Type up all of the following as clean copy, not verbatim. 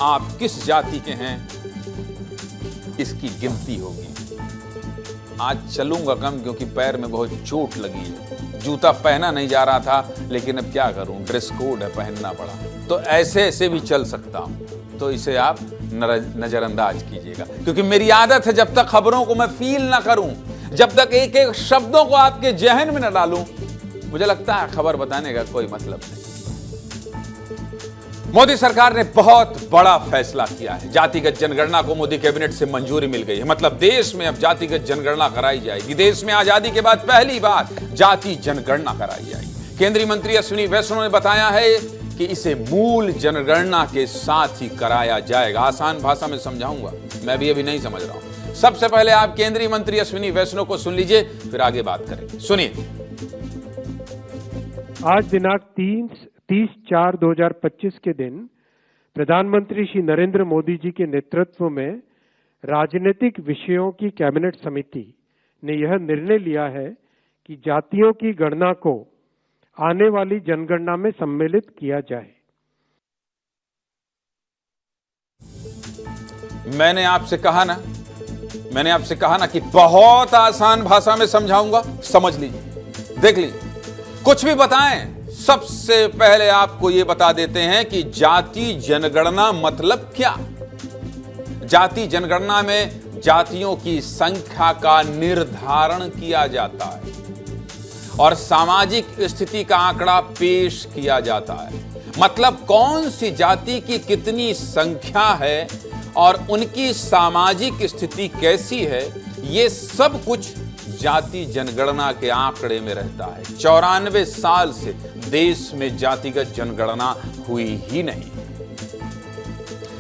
आप किस जाति के हैं इसकी गिनती होगी। आज चलूंगा कम क्योंकि पैर में बहुत चोट लगी है। जूता पहना नहीं जा रहा था, लेकिन अब क्या करूं, ड्रेस कोड है, पहनना पड़ा। तो ऐसे भी चल सकता हूं, तो इसे आप नजरअंदाज कीजिएगा, क्योंकि मेरी आदत है जब तक खबरों को मैं फील ना करूं, जब तक एक एक शब्दों को आपके जहन में न डालूं, मुझे लगता है खबर बताने का कोई मतलब नहीं। मोदी सरकार ने बहुत बड़ा फैसला किया है। जातिगत जनगणना को मोदी कैबिनेट से मंजूरी मिल गई है। मतलब देश में अब जातिगत जनगणना कराई जाएगी। देश में आजादी के बाद पहली बार जाति जनगणना कराई जाएगी। केंद्रीय मंत्री अश्विनी वैष्णव ने बताया है कि इसे मूल जनगणना के साथ ही कराया जाएगा। आसान भाषा में समझाऊंगा, मैं भी अभी नहीं समझ रहा हूं। सबसे पहले आप केंद्रीय मंत्री अश्विनी वैष्णव को सुन लीजिए, फिर आगे बात करेंगे। सुनिए। आज दिनांक 30/4/2025 के दिन प्रधानमंत्री श्री नरेंद्र मोदी जी के नेतृत्व में राजनीतिक विषयों की कैबिनेट समिति ने यह निर्णय लिया है कि जातियों की गणना को आने वाली जनगणना में सम्मिलित किया जाए। मैंने आपसे कहा ना कि बहुत आसान भाषा में समझाऊंगा, समझ लीजिए, देख लीजिए, कुछ भी बताएं। सबसे पहले आपको यह बता देते हैं कि जाति जनगणना मतलब क्या। जाति जनगणना में जातियों की संख्या का निर्धारण किया जाता है और सामाजिक स्थिति का आंकड़ा पेश किया जाता है। मतलब कौन सी जाति की कितनी संख्या है और उनकी सामाजिक स्थिति कैसी है, ये सब कुछ जाति जनगणना के आंकड़े में रहता है। 94 साल से देश में जातिगत जनगणना हुई ही नहीं।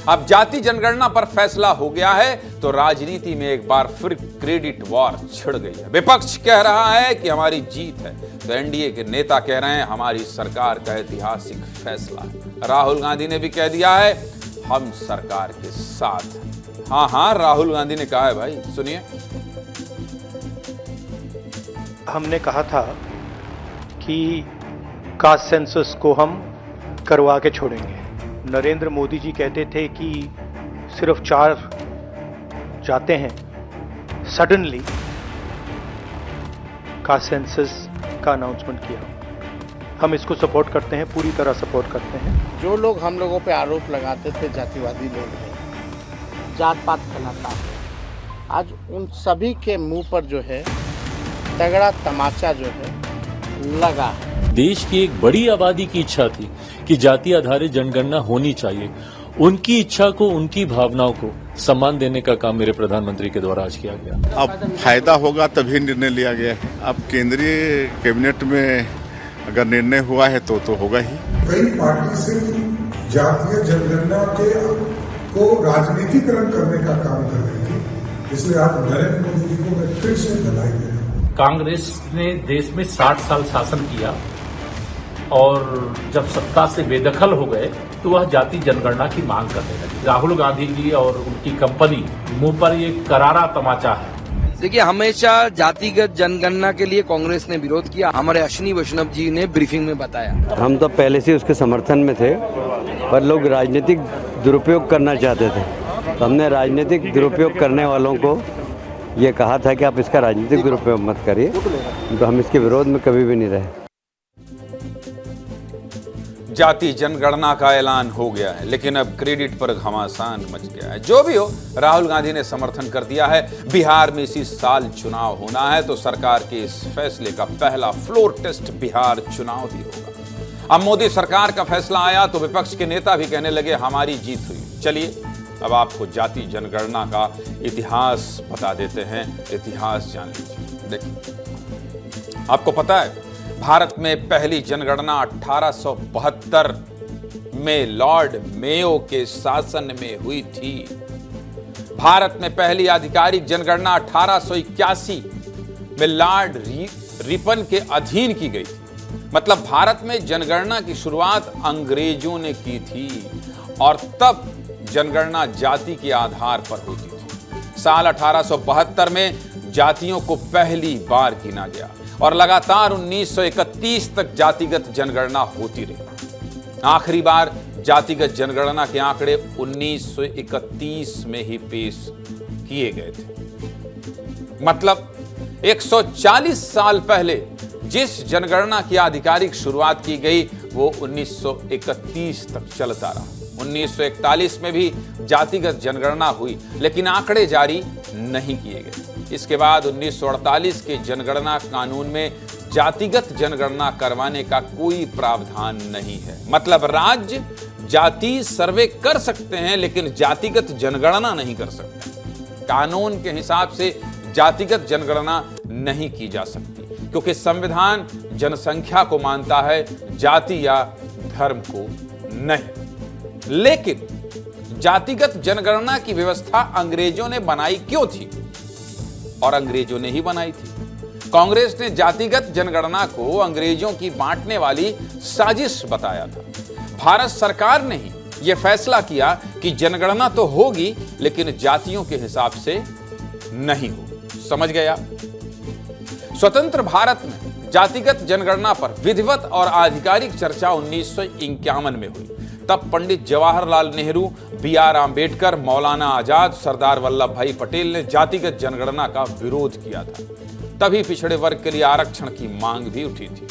अब जाति जनगणना पर फैसला हो गया है तो राजनीति में एक बार फिर क्रेडिट वॉर छिड़ गई है। विपक्ष कह रहा है कि हमारी जीत है, तो एनडीए के नेता कह रहे हैं हमारी सरकार का ऐतिहासिक फैसला है। राहुल गांधी ने भी कह दिया है हम सरकार के साथ। हाँ, राहुल गांधी ने कहा है भाई, सुनिए। हमने कहा था कि कास्ट सेंसस को हम करवा के छोड़ेंगे। नरेंद्र मोदी जी कहते थे कि सिर्फ 4 जाते हैं। सडनली कास्ट सेंसस का अनाउंसमेंट किया। हम इसको सपोर्ट करते हैं, पूरी तरह सपोर्ट करते हैं। जो लोग हम लोगों पे आरोप लगाते थे जातिवादी लोग हैं, जात पात फैलाता है, आज उन सभी के मुंह पर जो है तगड़ा तमाचा जो है लगा है। देश की एक बड़ी आबादी की इच्छा थी कि जाति आधारित जनगणना होनी चाहिए। उनकी इच्छा को, उनकी भावनाओं को सम्मान देने का काम मेरे प्रधानमंत्री के द्वारा आज किया गया। अब फायदा होगा तभी निर्णय लिया गया है। अब केंद्रीय कैबिनेट में अगर निर्णय हुआ है तो होगा ही। कई पार्टी सिर्फ जातीय जनगणना को राजनीतिकरण करने का काम कर रही थी, इसलिए आप नरेंद्र मोदी जी को मैं फिर से बधाई देता हूं। कांग्रेस ने देश में 60 साल शासन किया और जब सत्ता से बेदखल हो गए तो वह जाति जनगणना की मांग करने लगे। राहुल गांधी जी और उनकी कंपनी मुंह पर ये करारा तमाचा है। देखिए, हमेशा जातिगत जनगणना के लिए कांग्रेस ने विरोध किया। हमारे अश्विनी वैष्णव जी ने ब्रीफिंग में बताया। हम तो पहले से उसके समर्थन में थे, पर लोग राजनीतिक दुरुपयोग करना चाहते थे, तो हमने राजनीतिक दुरुपयोग करने वालों को ये कहा था कि आप इसका राजनीतिक दुरुपयोग मत करिए, तो हम इसके विरोध में कभी भी नहीं रहे। जाति जनगणना का ऐलान हो गया है, लेकिन अब क्रेडिट पर घमासान मच गया है। जो भी हो, राहुल गांधी ने समर्थन कर दिया है। बिहार में इसी साल चुनाव होना है, तो सरकार के इस फैसले का पहला फ्लोर टेस्ट बिहार चुनाव ही होगा। अब मोदी सरकार का फैसला आया तो विपक्ष के नेता भी कहने लगे हमारी जीत हुई। चलिए अब आपको जाति जनगणना का इतिहास बता देते हैं। इतिहास जान लीजिए। देखिए, आपको पता है भारत में पहली जनगणना 1872 में लॉर्ड मेयो के शासन में हुई थी। भारत में पहली आधिकारिक जनगणना 1881 में लॉर्ड रिपन के अधीन की गई थी। मतलब भारत में जनगणना की शुरुआत अंग्रेजों ने की थी और तब जनगणना जाति के आधार पर होती थी। साल 1872 में जातियों को पहली बार गिना गया और लगातार 1931 तक जातिगत जनगणना होती रही। आखिरी बार जातिगत जनगणना के आंकड़े 1931 में ही पेश किए गए थे। मतलब 140 साल पहले जिस जनगणना की आधिकारिक शुरुआत की गई वो 1931 तक चलता रहा। 1941 में भी जातिगत जनगणना हुई, लेकिन आंकड़े जारी नहीं किए गए। इसके बाद 1948 के जनगणना कानून में जातिगत जनगणना करवाने का कोई प्रावधान नहीं है। मतलब राज्य जाति सर्वे कर सकते हैं, लेकिन जातिगत जनगणना नहीं कर सकते। कानून के हिसाब से जातिगत जनगणना नहीं की जा सकती, क्योंकि संविधान जनसंख्या को मानता है, जाति या धर्म को नहीं। लेकिन जातिगत जनगणना की व्यवस्था अंग्रेजों ने बनाई क्यों थी? और अंग्रेजों ने ही बनाई थी। कांग्रेस ने जातिगत जनगणना को अंग्रेजों की बांटने वाली साजिश बताया था। भारत सरकार ने ही यह फैसला किया कि जनगणना तो होगी, लेकिन जातियों के हिसाब से नहीं होगी। समझ गए आप? स्वतंत्र भारत में जातिगत जनगणना पर विधिवत और आधिकारिक चर्चा 1951 में हुई। तब पंडित जवाहरलाल नेहरू, बी.आर. आंबेडकर, मौलाना आजाद, सरदार वल्लभ भाई पटेल ने जातिगत जनगणना का विरोध किया था। तभी पिछड़े वर्ग के लिए आरक्षण की मांग भी उठी थी।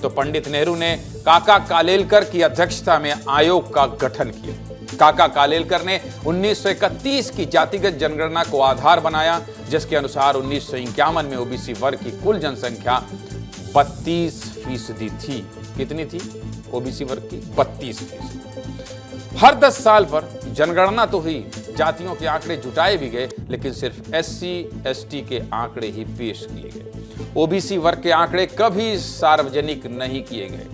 तो पंडित नेहरू ने काका कालेलकर की अध्यक्षता में आयोग का गठन किया। काका कालेलकर ने 1931 की जातिगत जनगणना को आधार बनाया, जिसके अनुसार 1951 में ओबीसी वर्ग की कुल जनसंख्या 32% थी। कितनी थी ओबीसी वर्ग की? 32%। हर 10 साल पर जनगणना तो हुई, जातियों के आंकड़े जुटाए भी गए, लेकिन सिर्फ SC, ST के आंकड़े ही पेश किए गए। ओबीसी वर्ग के आंकड़े कभी सार्वजनिक नहीं किए गए।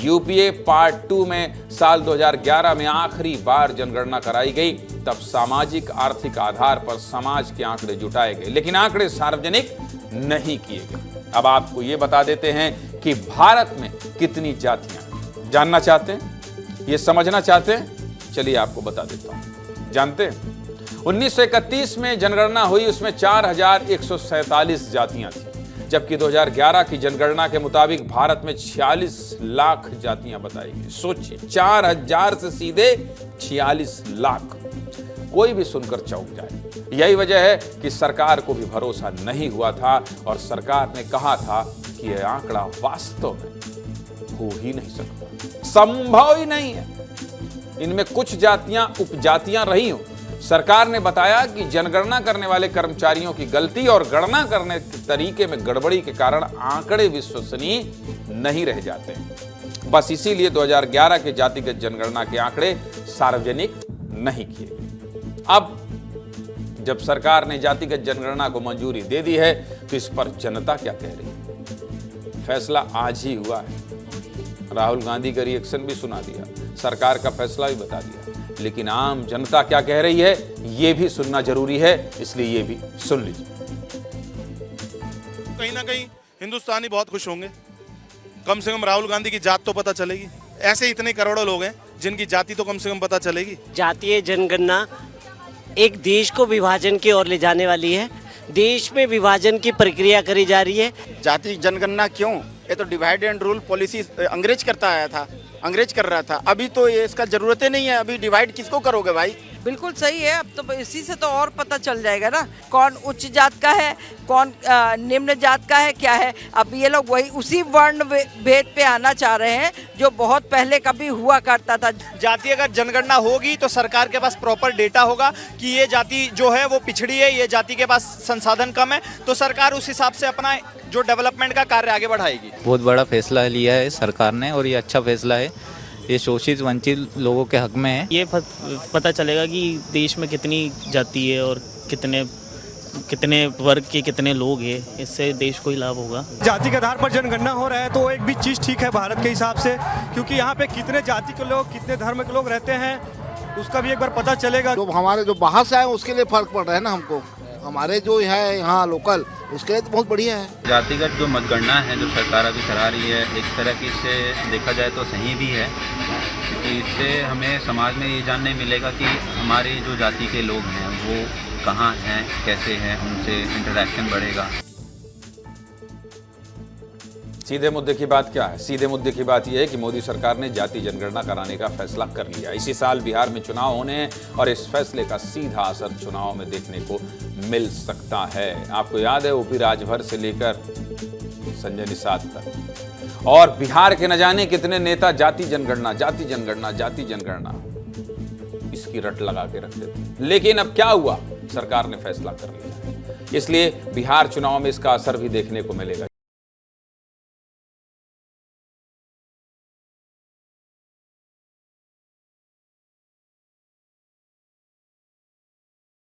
यूपीए पार्ट 2 में साल 2011 में आखिरी बार जनगणना कराई गई। तब सामाजिक आर्थिक आधार पर समाज के आंकड़े जुटाए गए, लेकिन आंकड़े सार्वजनिक नहीं किए गए। अब आपको ये बता देते हैं कि भारत में कितनी जातियां। जानना चाहते हैं? ये समझना चाहते हैं? चलिए आपको बता देता हूं। जानते हैं 1931 में जनगणना हुई, उसमें 4147 जातियां थी, जबकि 2011 की जनगणना के मुताबिक भारत में 46 लाख जातियां बताई गई। सोचिए, 4000 से सीधे 46 लाख। कोई भी सुनकर चौंक जाए। यही वजह है कि सरकार को भी भरोसा नहीं हुआ था और सरकार ने कहा था कि यह आंकड़ा वास्तव में हो ही नहीं सकता, संभव ही नहीं है। इनमें कुछ जातियां उपजातियां रही हों। सरकार ने बताया कि जनगणना करने वाले कर्मचारियों की गलती और गणना करने के तरीके में गड़बड़ी के कारण आंकड़े विश्वसनीय नहीं रह जाते। बस इसीलिए 2011 के जातिगत जनगणना के आंकड़े सार्वजनिक नहीं किए गए। अब जब सरकार ने जातिगत जनगणना को मंजूरी दे दी है, तो इस पर जनता क्या कह रही है? फैसला आज ही हुआ है। राहुल गांधी का रिएक्शन भी सुना दिया, सरकार का फैसला भी बता दिया, लेकिन आम जनता क्या कह रही है ये भी सुनना जरूरी है, इसलिए ये भी सुन लीजिए। कहीं ना कहीं हिंदुस्तानी बहुत खुश होंगे। कम से कम राहुल गांधी की जात तो पता चलेगी। ऐसे इतने करोड़ों लोग हैं जिनकी जाति तो कम से कम पता चलेगी। जातीय जनगणना एक देश को विभाजन की ओर ले जाने वाली है। देश में विभाजन की प्रक्रिया करी जा रही है। जाति जनगणना क्यों? ये तो डिवाइड एंड रूल पॉलिसी अंग्रेज करता आया था, अंग्रेज कर रहा था। अभी तो ये इसका जरूरत ही नहीं है। अभी डिवाइड किसको करोगे भाई? बिल्कुल सही है। अब तो इसी से तो और पता चल जाएगा ना कौन उच्च जात का है, कौन निम्न जात का है, क्या है। अब ये लोग वही उसी वर्ण भेद पे आना चाह रहे हैं जो बहुत पहले कभी हुआ करता था। जाति अगर जनगणना होगी तो सरकार के पास प्रॉपर डेटा होगा कि ये जाति जो है वो पिछड़ी है, ये जाति के पास संसाधन कम है, तो सरकार उस हिसाब से अपना जो डेवलपमेंट का कार्य आगे बढ़ाएगी। बहुत बड़ा फैसला लिया है सरकार ने और ये अच्छा फैसला है। ये शोषित वंचित लोगों के हक में है। ये पता चलेगा कि देश में कितनी जाति है और कितने वर्ग के कितने लोग हैं। इससे देश को ही लाभ होगा। जाति के आधार पर जनगणना हो रहा है तो एक भी चीज़ ठीक है भारत के हिसाब से, क्योंकि यहाँ पे कितने जाति के लोग, कितने धर्म के लोग रहते हैं, उसका भी एक बार पता चलेगा। जो हमारे जो बाहर से आए उसके लिए फर्क पड़ रहा है ना हमको। हमारे जो है यहाँ लोकल, उसके लिए तो बहुत बढ़िया है। जातिगत जो मतगणना है जो सरकार अभी करा रही है, एक तरह की इससे देखा जाए तो सही भी है, क्योंकि इससे हमें समाज में ये जानने मिलेगा कि हमारे जो जाति के लोग हैं वो कहाँ हैं, कैसे हैं, उनसे इंटरेक्शन बढ़ेगा। सीधे मुद्दे की बात क्या है? सीधे मुद्दे की बात यह है कि मोदी सरकार ने जाति जनगणना कराने का फैसला कर लिया। इसी साल बिहार में चुनाव होने हैं और इस फैसले का सीधा असर चुनाव में देखने को मिल सकता है। आपको याद है ओपी राजभर से लेकर संजय निषाद तक और बिहार के न जाने कितने नेता जाति जनगणना, जाति जनगणना, जाति जनगणना इसकी रट लगा के रखते थे। लेकिन अब क्या हुआ? सरकार ने फैसला कर लिया, इसलिए बिहार चुनाव में इसका असर भी देखने को मिलेगा।